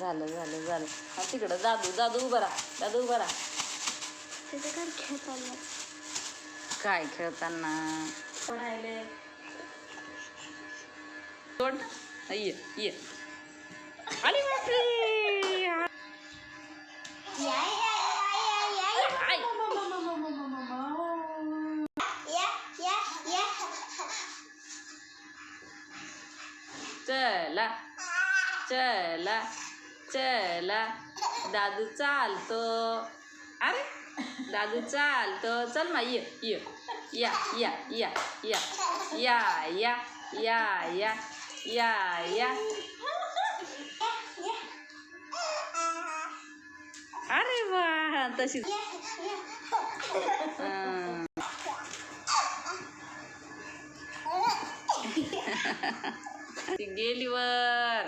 झालं झालं झालं. तिकडं दादू दादू उभं राहा, दादू उभं राहा. काय खेळताना राहिले सोड. ये ये आली बापरे. चला चला चला दादू चालतो. अरे दादू चालतो. चल मा ये ये या या या या या या या या या या. अरे वा तशी ती गेली वर.